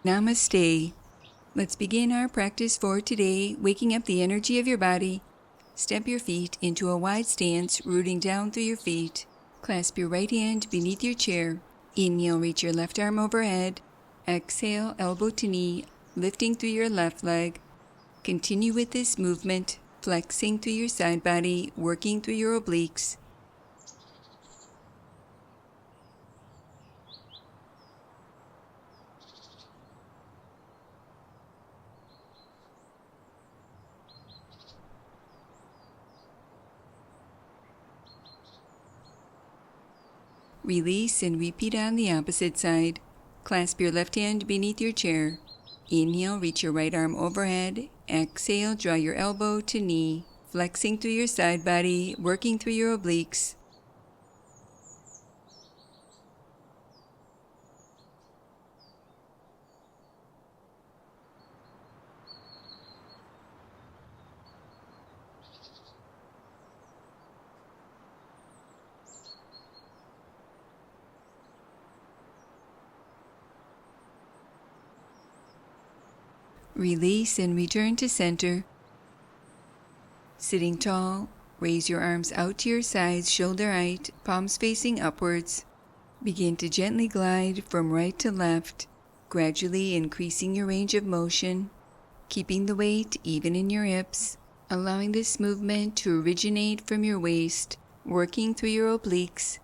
Namaste. Let's begin our practice for today, waking up the energy of your body. Step your feet into a wide stance, rooting down through your feet. Clasp your right hand beneath your chair. Inhale, reach your left arm overhead. Exhale, elbow to knee, lifting through your left leg. Continue with this movement, flexing through your side body, working through your obliques. Release and repeat on the opposite side. Clasp your left hand beneath your chair. Inhale, reach your right arm overhead. Exhale, draw your elbow to knee, flexing through your side body, working through your obliques. Release and return to center. Sitting tall, raise your arms out to your sides, shoulder height, palms facing upwards. Begin to gently glide from right to left, gradually increasing your range of motion, keeping the weight even in your hips, allowing this movement to originate from your waist, working through your obliques.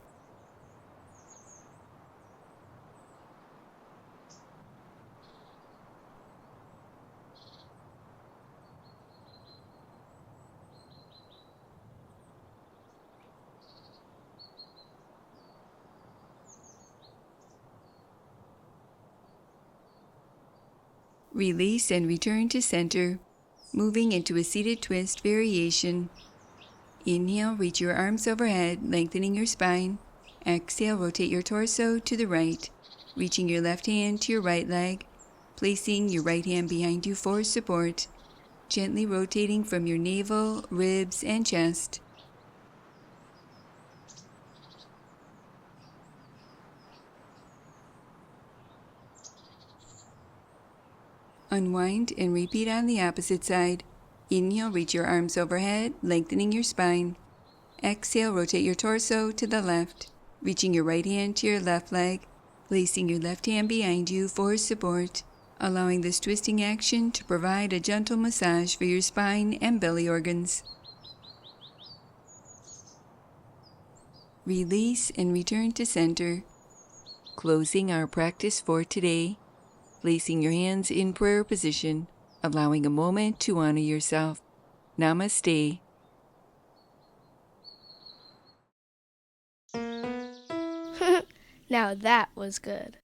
Release and return to center, moving into a seated twist variation. Inhale, reach your arms overhead, lengthening your spine. Exhale, rotate your torso to the right, reaching your left hand to your right leg, placing your right hand behind you for support, gently rotating from your navel, ribs, and chest. Unwind and repeat on the opposite side. Inhale, reach your arms overhead, lengthening your spine. Exhale, rotate your torso to the left, reaching your right hand to your left leg, placing your left hand behind you for support, allowing this twisting action to provide a gentle massage for your spine and belly organs. Release and return to center. Closing our practice for today, placing your hands in prayer position, allowing a moment to honor yourself. Namaste. Now that was good.